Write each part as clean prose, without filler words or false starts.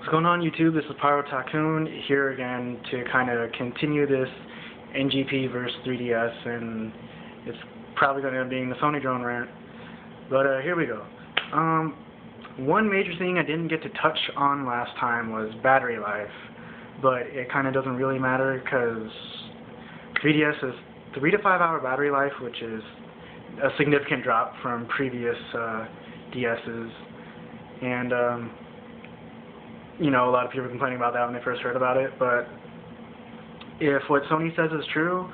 What's going on, YouTube? This is Pt2 here again to kind of continue this NGP versus 3DS, and it's probably going to end up being the Sony drone rant. But here we go. One major thing I didn't get to touch on last time was battery life, but it kind of doesn't really matter because 3DS is 3 to 5 hour battery life, which is a significant drop from previous DS's, and you know, a lot of people were complaining about that when they first heard about it, but if what Sony says is true,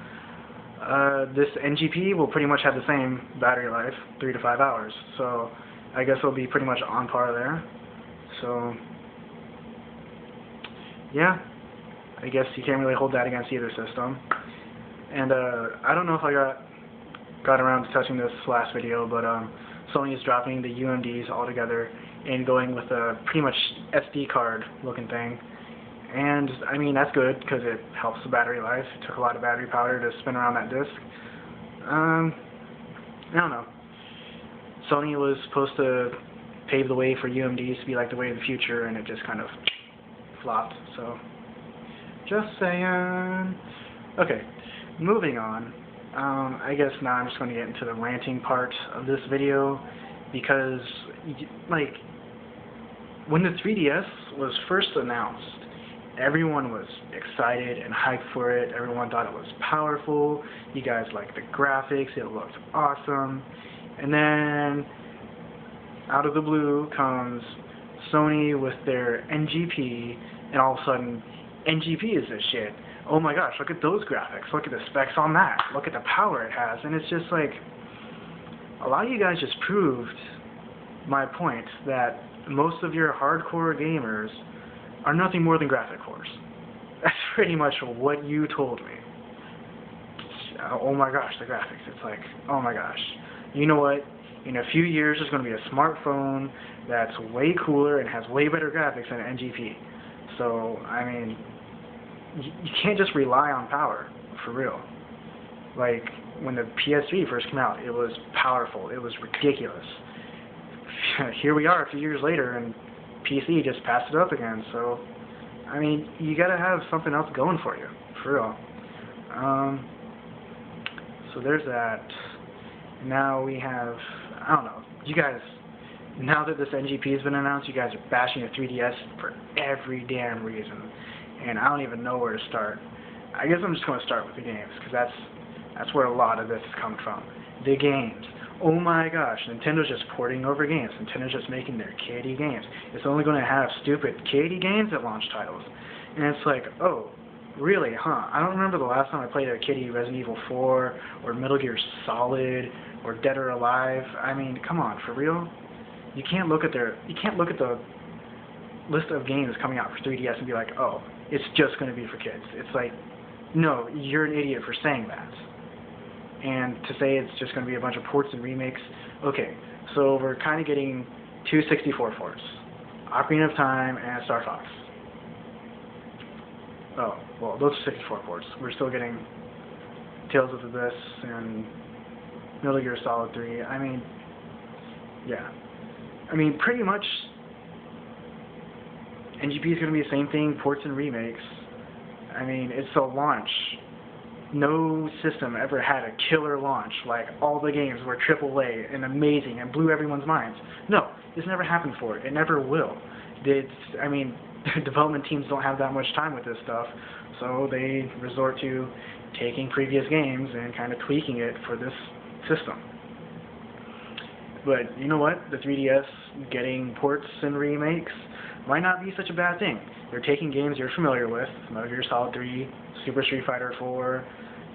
this NGP will pretty much have the same battery life, 3 to 5 hours, so I guess it'll be pretty much on par there. So yeah, I guess you can't really hold that against either system. And I don't know if I got around to touching this last video, but Sony is dropping the UMDs altogether and going with a pretty much SD card looking thing. And I mean, that's good because it helps the battery life. It took a lot of battery power to spin around that disc. I don't know. Sony was supposed to pave the way for UMDs to be like the way of the future, and it just kind of flopped. So just saying. Okay, moving on. I guess now I'm just going to get into the ranting part of this video, because like when the 3DS was first announced, everyone was excited and hyped for it. Everyone thought it was powerful. You guys liked the graphics. It looked awesome. And then out of the blue comes Sony with their NGP, and all of a sudden NGP is this shit. Oh my gosh, look at those graphics, look at the specs on that, look at the power it has. And it's just like, a lot of you guys just proved my point that most of your hardcore gamers are nothing more than graphic whores. That's pretty much what you told me. Oh my gosh, the graphics. It's like, oh my gosh. You know what? In a few years there's going to be a smartphone that's way cooler and has way better graphics than an NGP. So, I mean, you can't just rely on power, for real. Like, when the PS3 first came out, it was powerful, it was ridiculous. Here we are a few years later, and PC just passed it up again, so, I mean, you gotta have something else going for you, for real. So there's that. Now we have, I don't know, you guys, now that this NGP has been announced, you guys are bashing the 3DS for every damn reason. And I don't even know where to start. I guess I'm just going to start with the games, because that's where a lot of this is coming from. The games. Oh my gosh, Nintendo's just porting over games. Nintendo's just making their kiddie games. It's only going to have stupid kiddie games at launch titles. And it's like, oh, really, huh? I don't remember the last time I played a kiddie Resident Evil 4, or Metal Gear Solid, or Dead or Alive. I mean, come on, for real? You can't look at the list of games coming out for 3DS and be like, oh, it's just going to be for kids. It's like, no, you're an idiot for saying that. And to say it's just going to be a bunch of ports and remakes, okay, so we're kind of getting two 64 ports, Ocarina of Time and Star Fox. Oh, well, those are 64 ports. We're still getting Tales of the Abyss and Metal Gear Solid 3. I mean, yeah. I mean, pretty much NGP is going to be the same thing, ports and remakes. I mean, it's a launch. No system ever had a killer launch, like all the games were AAA and amazing and blew everyone's minds. No, this never happened before. It never will. I mean, development teams don't have that much time with this stuff, so they resort to taking previous games and kind of tweaking it for this system. But you know what? The 3DS getting ports and remakes might not be such a bad thing. They're taking games you're familiar with, Metal Gear Solid 3, Super Street Fighter 4,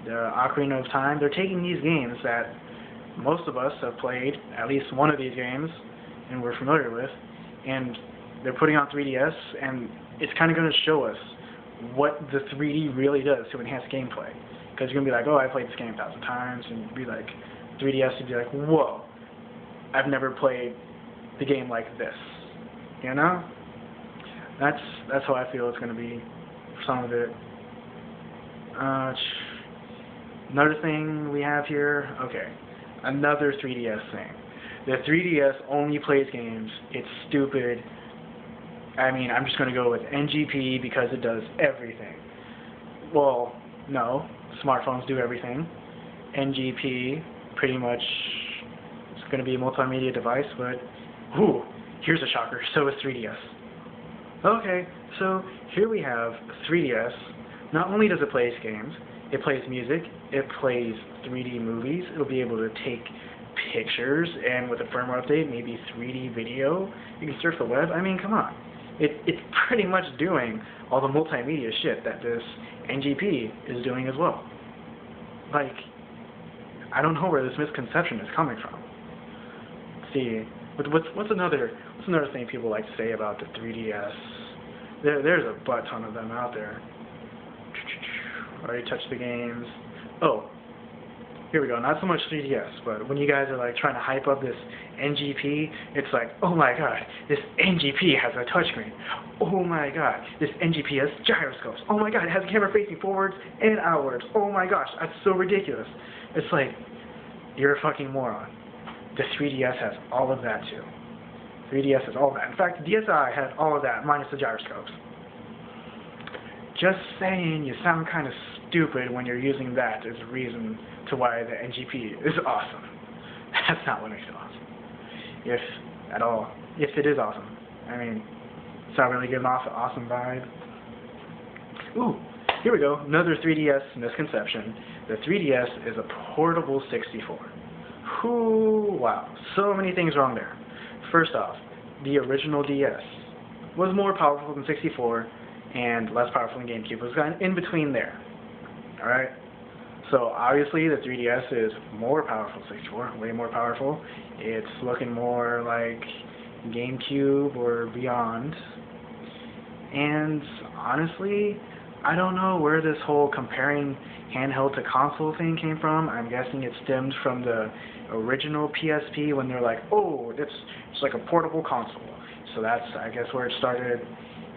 the Ocarina of Time. They're taking these games that most of us have played, at least one of these games, and we're familiar with, and they're putting on 3DS, and it's kind of going to show us what the 3D really does to enhance gameplay. Because you're going to be like, oh, I played this game 1,000 times, and you'd be like, 3DS would be like, whoa, I've never played the game like this, you know? That's how I feel it's going to be for some of it. Another thing we have here, okay, another 3DS thing. The 3DS only plays games. It's stupid. I mean, I'm just going to go with NGP because it does everything. Well, no, smartphones do everything. NGP pretty much is going to be a multimedia device, but ooh, here's a shocker, so is 3DS. Okay, so here we have 3DS. Not only does it play games, it plays music, it plays 3D movies, it'll be able to take pictures, and with a firmware update, maybe 3D video. You can surf the web. I mean, come on. It's pretty much doing all the multimedia shit that this NGP is doing as well. Like, I don't know where this misconception is coming from. Let's see, what's another thing people like to say about the 3DS? There's a butt ton of them out there. Already touched the games. Oh, here we go. Not so much 3DS, but when you guys are like trying to hype up this NGP, it's like, oh my god, this NGP has a touchscreen. Oh my god, this NGP has gyroscopes. Oh my god, it has a camera facing forwards and outwards. Oh my gosh, that's so ridiculous. It's like, you're a fucking moron. The 3DS has all of that too. 3DS has all of that. In fact, the DSi had all of that minus the gyroscopes. Just saying, you sound kind of stupid when you're using that as a reason to why the NGP is awesome. That's not what makes it awesome. If at all. If it is awesome. I mean, it's not really giving off an awesome vibe. Ooh, here we go. Another 3DS misconception. The 3DS is a portable 64. Whoo, wow. So many things wrong there. First off, the original DS was more powerful than 64 and less powerful than GameCube. It was kind of in between there. Alright? So obviously the 3DS is more powerful than 64, way more powerful. It's looking more like GameCube or beyond. And honestly, I don't know where this whole comparing handheld to console thing came from. I'm guessing it stemmed from the original PSP when they're like, oh, it's like a portable console. So that's, I guess, where it started.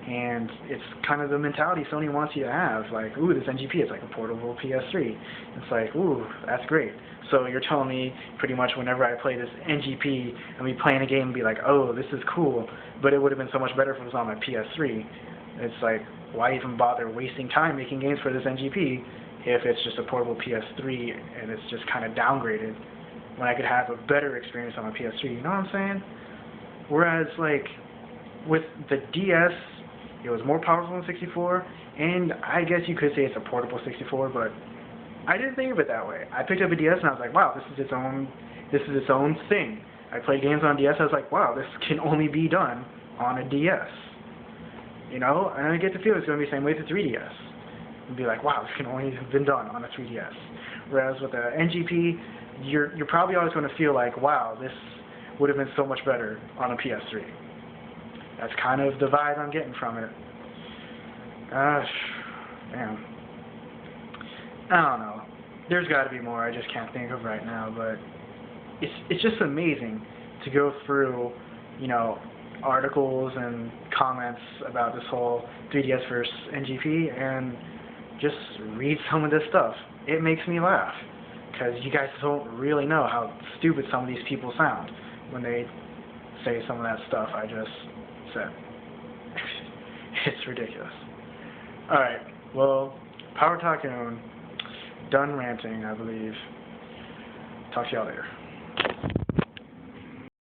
And it's kind of the mentality Sony wants you to have, like, ooh, this NGP is like a portable PS3. It's like, ooh, that's great. So you're telling me pretty much whenever I play this NGP and we play in a game and be like, oh, this is cool, but it would have been so much better if it was on my PS3. It's like, why even bother wasting time making games for this NGP if it's just a portable PS3 and it's just kind of downgraded when I could have a better experience on my PS3, you know what I'm saying? Whereas, like, with the DS, it was more powerful than 64, and I guess you could say it's a portable 64, but I didn't think of it that way. I picked up a DS and I was like, wow, this is its own thing. I played games on DS, I was like, wow, this can only be done on a DS. You know, and I get the feel it's going to be the same way with the 3DS. And be like, wow, this can only have been done on a 3DS. Whereas with the NGP, you're probably always going to feel like, wow, this would have been so much better on a PS3. That's kind of the vibe I'm getting from it. Gosh, damn. I don't know. There's got to be more I just can't think of right now, but it's just amazing to go through, you know, articles and comments about this whole 3DS versus NGP and just read some of this stuff. It makes me laugh because you guys don't really know how stupid some of these people sound when they say some of that stuff I just said. It's ridiculous. Alright, well, Power Tycoon, done ranting, I believe. Talk to y'all later.